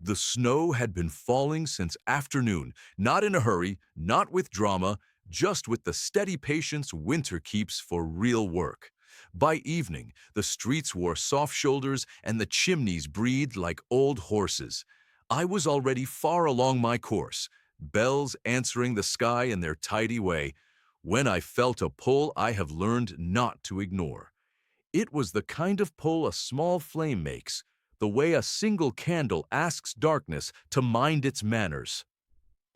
The snow had been falling since afternoon, not in a hurry, not with drama, just with the steady patience winter keeps for real work. By evening, the streets wore soft shoulders and the chimneys breathed like old horses. I was already far along my course, bells answering the sky in their tidy way, when I felt a pull I have learned not to ignore. It was the kind of pull a small flame makes, the way a single candle asks darkness to mind its manners.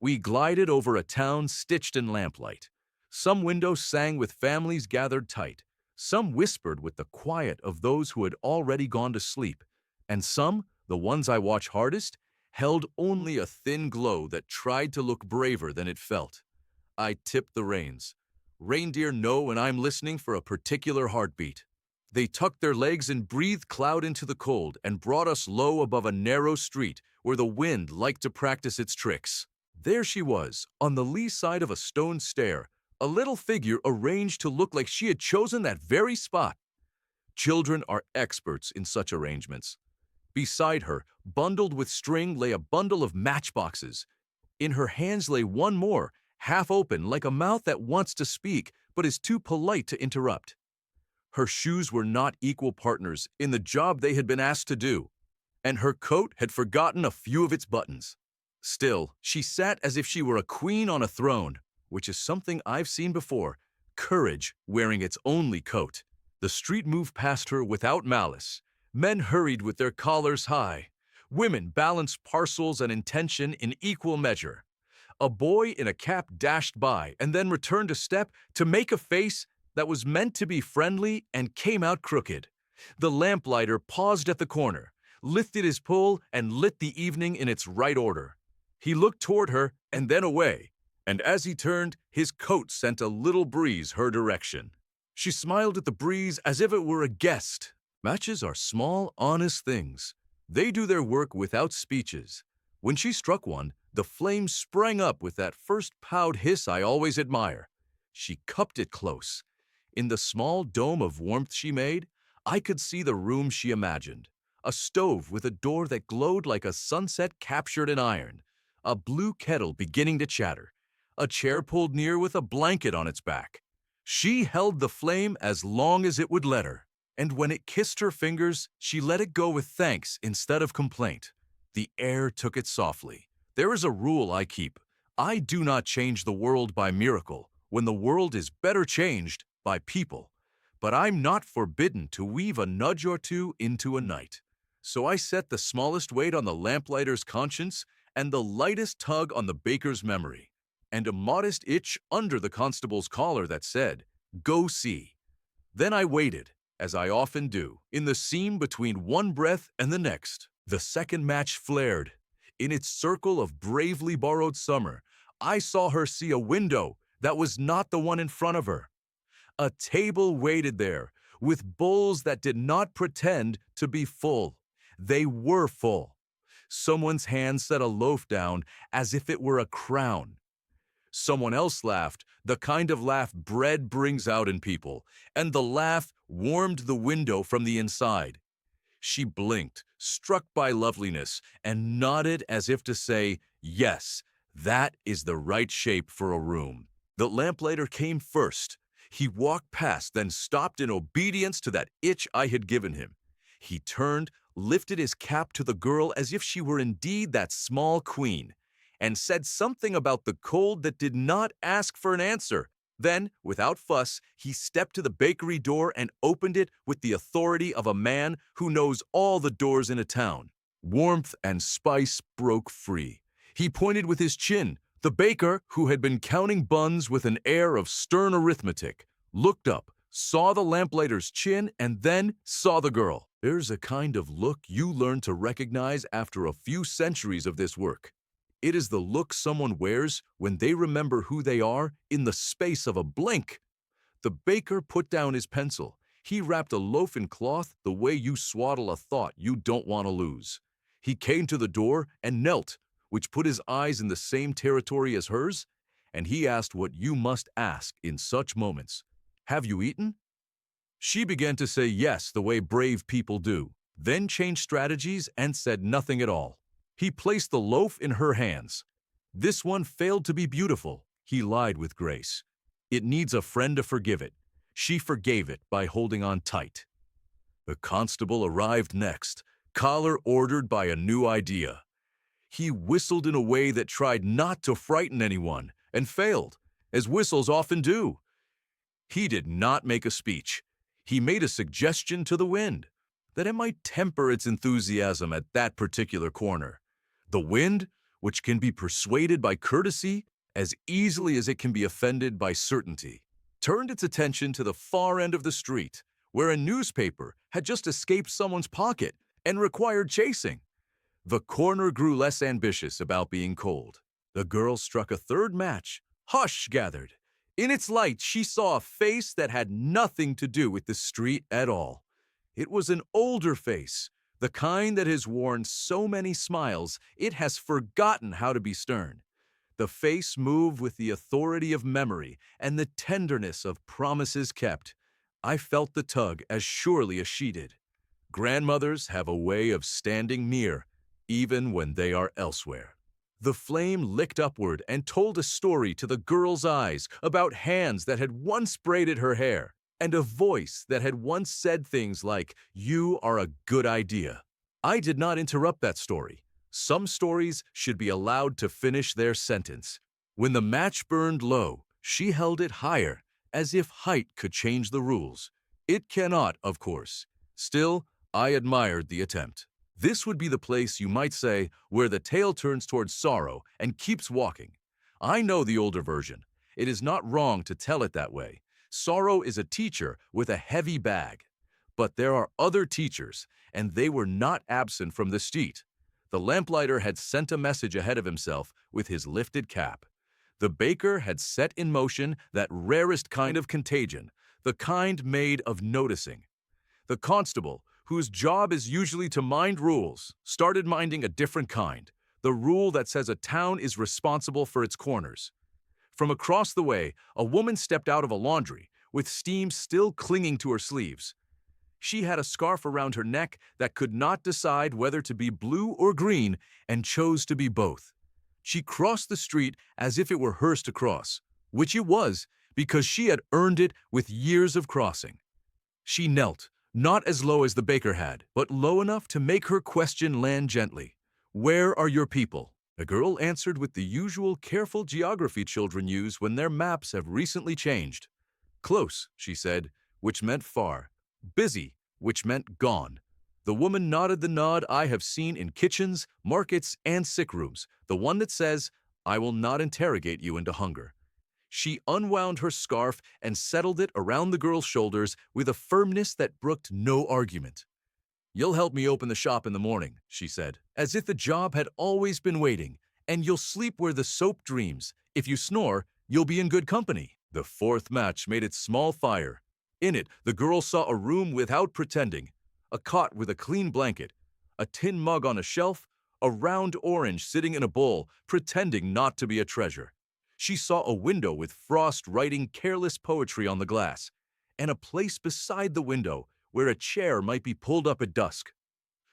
We glided over a town stitched in lamplight. Some windows sang with families gathered tight. Some whispered with the quiet of those who had already gone to sleep. And some, the ones I watch hardest, held only a thin glow that tried to look braver than it felt. I tipped the reins. Reindeer know when I'm listening for a particular heartbeat. They tucked their legs and breathed cloud into the cold and brought us low above a narrow street where the wind liked to practice its tricks. There she was, on the lee side of a stone stair, a little figure arranged to look like she had chosen that very spot. Children are experts in such arrangements. Beside her, bundled with string, lay a bundle of matchboxes. In her hands lay one more, half open like a mouth that wants to speak but is too polite to interrupt. Her shoes were not equal partners in the job they had been asked to do, and her coat had forgotten a few of its buttons. Still, she sat as if she were a queen on a throne, which is something I've seen before, courage wearing its only coat. The street moved past her without malice. Men hurried with their collars high. Women balanced parcels and intention in equal measure. A boy in a cap dashed by and then returned a step to make a face that was meant to be friendly and came out crooked. The lamplighter paused at the corner, lifted his pull, and lit the evening in its right order. He looked toward her and then away, and as he turned, his coat sent a little breeze her direction. She smiled at the breeze as if it were a guest. Matches are small, honest things. They do their work without speeches. When she struck one, the flame sprang up with that first proud hiss I always admire. She cupped it close. In the small dome of warmth she made, I could see the room she imagined. A stove with a door that glowed like a sunset captured in iron. A blue kettle beginning to chatter. A chair pulled near with a blanket on its back. She held the flame as long as it would let her, and when it kissed her fingers, she let it go with thanks instead of complaint. The air took it softly. There is a rule I keep. I do not change the world by miracle, when the world is better changed by people. But I'm not forbidden to weave a nudge or two into a night. So I set the smallest weight on the lamplighter's conscience and the lightest tug on the baker's memory, and a modest itch under the constable's collar that said, "Go see." Then I waited, as I often do, in the seam between one breath and the next. The second match flared. In its circle of bravely borrowed summer, I saw her see a window that was not the one in front of her. A table waited there, with bowls that did not pretend to be full. They were full. Someone's hand set a loaf down as if it were a crown. Someone else laughed, the kind of laugh bread brings out in people, and the laugh warmed the window from the inside. She blinked, struck by loveliness, and nodded as if to say, "Yes, that is the right shape for a room." The lamplighter came first. He walked past, then stopped in obedience to that itch I had given him. He turned, lifted his cap to the girl as if she were indeed that small queen, and said something about the cold that did not ask for an answer. Then, without fuss, he stepped to the bakery door and opened it with the authority of a man who knows all the doors in a town. Warmth and spice broke free. He pointed with his chin. The baker, who had been counting buns with an air of stern arithmetic, looked up, saw the lamplighter's chin, and then saw the girl. There's a kind of look you learn to recognize after a few centuries of this work. It is the look someone wears when they remember who they are in the space of a blink. The baker put down his pencil. He wrapped a loaf in cloth the way you swaddle a thought you don't want to lose. He came to the door and knelt, which put his eyes in the same territory as hers, and he asked what you must ask in such moments. "Have you eaten?" She began to say yes the way brave people do, then changed strategies and said nothing at all. He placed the loaf in her hands. This one failed to be beautiful, he lied with grace. It needs a friend to forgive it. She forgave it by holding on tight. The constable arrived next, collar ordered by a new idea. He whistled in a way that tried not to frighten anyone, and failed, as whistles often do. He did not make a speech. He made a suggestion to the wind, that it might temper its enthusiasm at that particular corner. The wind, which can be persuaded by courtesy as easily as it can be offended by certainty, turned its attention to the far end of the street, where a newspaper had just escaped someone's pocket and required chasing. The corner grew less ambitious about being cold. The girl struck a third match. Hush gathered. In its light, she saw a face that had nothing to do with the street at all. It was an older face, the kind that has worn so many smiles it has forgotten how to be stern. The face moved with the authority of memory and the tenderness of promises kept. I felt the tug as surely as she did. Grandmothers have a way of standing near, even when they are elsewhere. The flame licked upward and told a story to the girl's eyes about hands that had once braided her hair, and a voice that had once said things like, "You are a good idea." I did not interrupt that story. Some stories should be allowed to finish their sentence. When the match burned low, she held it higher, as if height could change the rules. It cannot, of course. Still, I admired the attempt. This would be the place, you might say, where the tale turns towards sorrow and keeps walking. I know the older version. It is not wrong to tell it that way. Sorrow is a teacher with a heavy bag. But there are other teachers, and they were not absent from the street. The lamplighter had sent a message ahead of himself with his lifted cap. The baker had set in motion that rarest kind of contagion, the kind made of noticing. The constable, whose job is usually to mind rules, started minding a different kind, the rule that says a town is responsible for its corners. From across the way, a woman stepped out of a laundry, with steam still clinging to her sleeves. She had a scarf around her neck that could not decide whether to be blue or green, and chose to be both. She crossed the street as if it were hers to cross, which it was, because she had earned it with years of crossing. She knelt, not as low as the baker had, but low enough to make her question land gently. "Where are your people?" The girl answered with the usual careful geography children use when their maps have recently changed. "Close," she said, which meant far. "Busy," which meant gone. The woman nodded the nod I have seen in kitchens, markets, and sick rooms, the one that says, "I will not interrogate you into hunger." She unwound her scarf and settled it around the girl's shoulders with a firmness that brooked no argument. "You'll help me open the shop in the morning," she said, as if the job had always been waiting, "and you'll sleep where the soap dreams. If you snore, you'll be in good company." The fourth match made its small fire. In it, the girl saw a room without pretending, a cot with a clean blanket, a tin mug on a shelf, a round orange sitting in a bowl, pretending not to be a treasure. She saw a window with Frost writing careless poetry on the glass, and a place beside the window where a chair might be pulled up at dusk.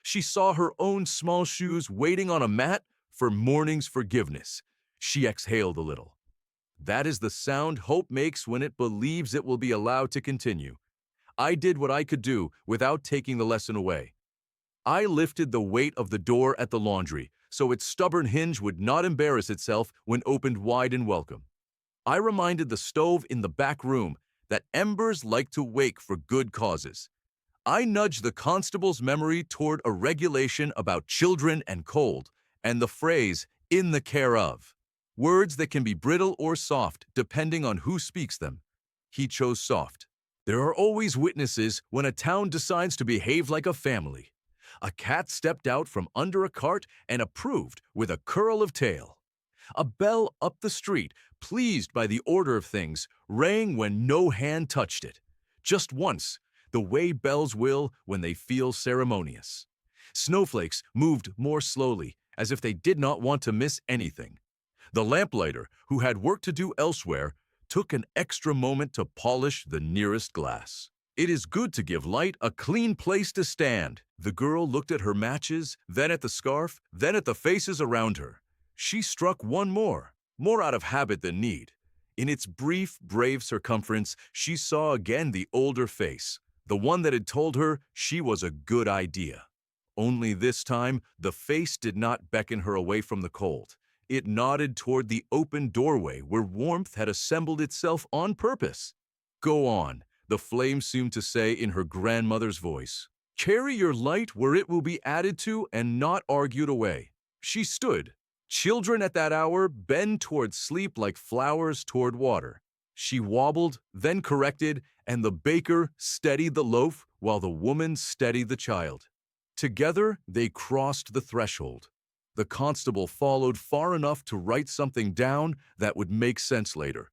She saw her own small shoes waiting on a mat for morning's forgiveness. She exhaled a little. That is the sound hope makes when it believes it will be allowed to continue. I did what I could do without taking the lesson away. I lifted the weight of the door at the laundry, so its stubborn hinge would not embarrass itself when opened wide in welcome. I reminded the stove in the back room that embers like to wake for good causes. I nudged the constable's memory toward a regulation about children and cold, and the phrase, "in the care of." Words that can be brittle or soft, depending on who speaks them. He chose soft. There are always witnesses when a town decides to behave like a family. A cat stepped out from under a cart and approved with a curl of tail. A bell up the street, pleased by the order of things, rang when no hand touched it. Just once, the way bells will when they feel ceremonious. Snowflakes moved more slowly, as if they did not want to miss anything. The lamplighter, who had work to do elsewhere, took an extra moment to polish the nearest glass. It is good to give light a clean place to stand. The girl looked at her matches, then at the scarf, then at the faces around her. She struck one more out of habit than need. In its brief, brave circumference, she saw again the older face, the one that had told her she was a good idea. Only this time, the face did not beckon her away from the cold. It nodded toward the open doorway where warmth had assembled itself on purpose. "Go on," the flame seemed to say in her grandmother's voice. "Carry your light where it will be added to and not argued away." She stood. Children at that hour bend toward sleep like flowers toward water. She wobbled, then corrected, and the baker steadied the loaf while the woman steadied the child. Together, they crossed the threshold. The constable followed far enough to write something down that would make sense later.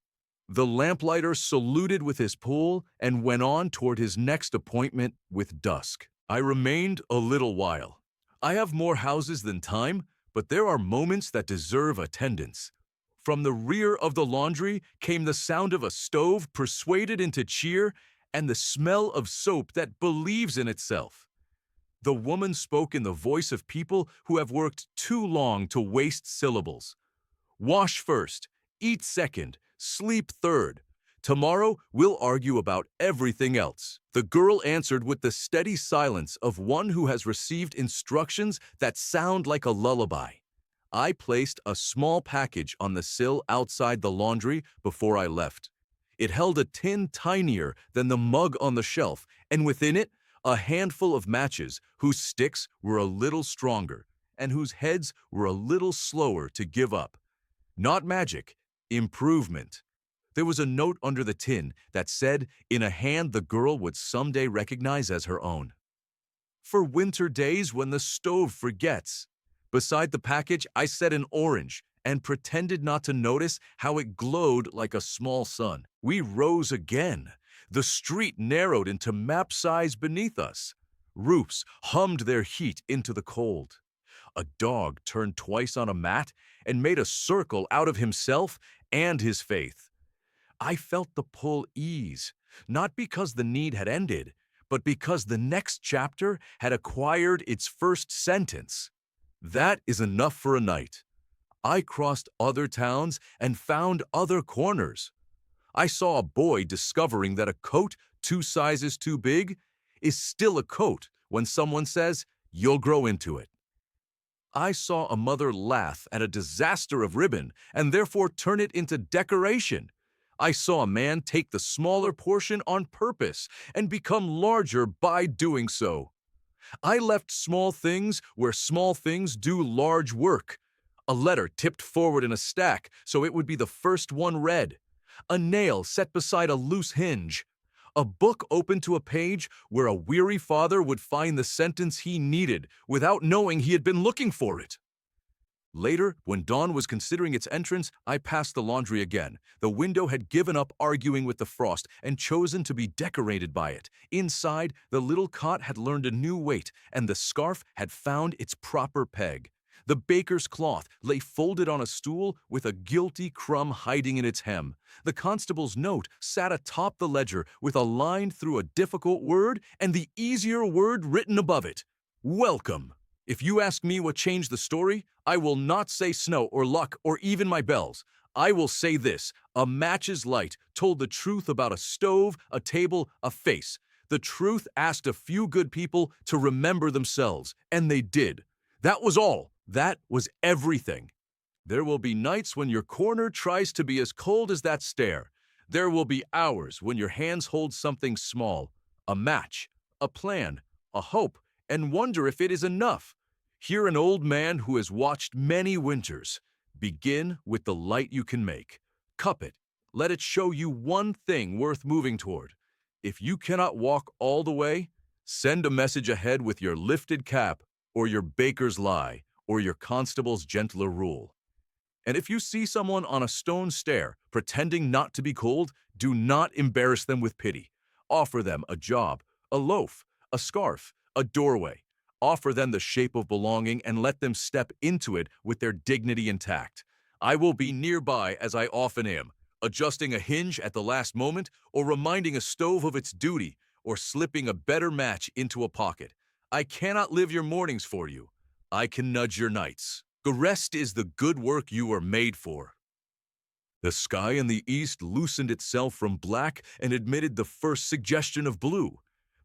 The lamplighter saluted with his pole and went on toward his next appointment with dusk. I remained a little while. I have more houses than time, but there are moments that deserve attendance. From the rear of the laundry came the sound of a stove persuaded into cheer and the smell of soap that believes in itself. The woman spoke in the voice of people who have worked too long to waste syllables. "Wash first, eat second, sleep third. Tomorrow we'll argue about everything else." The girl answered with the steady silence of one who has received instructions that sound like a lullaby. I placed a small package on the sill outside the laundry before I left. It held a tin tinier than the mug on the shelf, and within it, a handful of matches whose sticks were a little stronger and whose heads were a little slower to give up. Not magic, improvement. There was a note under the tin that said in a hand the girl would someday recognize as her own. "For winter days when the stove forgets." Beside the package, I set an orange and pretended not to notice how it glowed like a small sun. We rose again. The street narrowed into map size beneath us. Roofs hummed their heat into the cold. A dog turned twice on a mat and made a circle out of himself and his faith. I felt the pull ease, not because the need had ended, but because the next chapter had acquired its first sentence. That is enough for a night. I crossed other towns and found other corners. I saw a boy discovering that a coat 2 sizes too big is still a coat when someone says, "You'll grow into it." I saw a mother laugh at a disaster of ribbon and therefore turn it into decoration. I saw a man take the smaller portion on purpose and become larger by doing so. I left small things where small things do large work. A letter tipped forward in a stack so it would be the first one read. A nail set beside a loose hinge. A book open to a page where a weary father would find the sentence he needed without knowing he had been looking for it. Later, when dawn was considering its entrance, I passed the laundry again. The window had given up arguing with the frost and chosen to be decorated by it. Inside, the little cot had learned a new weight, and the scarf had found its proper peg. The baker's cloth lay folded on a stool with a guilty crumb hiding in its hem. The constable's note sat atop the ledger with a line through a difficult word and the easier word written above it. Welcome. If you ask me what changed the story, I will not say snow or luck or even my bells. I will say this: a match's light told the truth about a stove, a table, a face. The truth asked a few good people to remember themselves, and they did. That was all. That was everything. There will be nights when your corner tries to be as cold as that stair. There will be hours when your hands hold something small, a match, a plan, a hope, and wonder if it is enough. Hear an old man who has watched many winters. Begin with the light you can make. Cup it. Let it show you one thing worth moving toward. If you cannot walk all the way, send a message ahead with your lifted cap or your baker's lie or your constable's gentler rule. And if you see someone on a stone stair pretending not to be cold, do not embarrass them with pity. Offer them a job, a loaf, a scarf, a doorway. Offer them the shape of belonging and let them step into it with their dignity intact. I will be nearby as I often am, adjusting a hinge at the last moment or reminding a stove of its duty or slipping a better match into a pocket. I cannot live your mornings for you. I can nudge your nights. The rest is the good work you are made for. The sky in the east loosened itself from black and admitted the first suggestion of blue.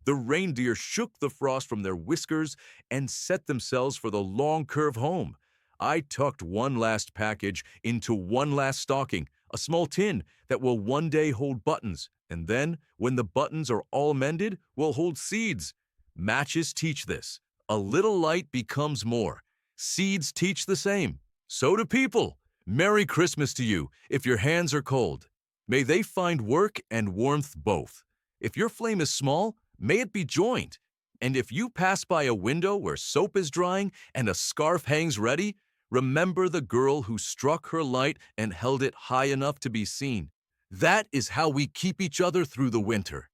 The reindeer shook the frost from their whiskers and set themselves for the long curve home. I tucked one last package into one last stocking, a small tin that will one day hold buttons, and then, when the buttons are all mended, will hold seeds. Matches teach this. A little light becomes more. Seeds teach the same. So do people. Merry Christmas to you, if your hands are cold. May they find work and warmth both. If your flame is small, may it be joined. And if you pass by a window where soap is drying and a scarf hangs ready, remember the girl who struck her light and held it high enough to be seen. That is how we keep each other through the winter.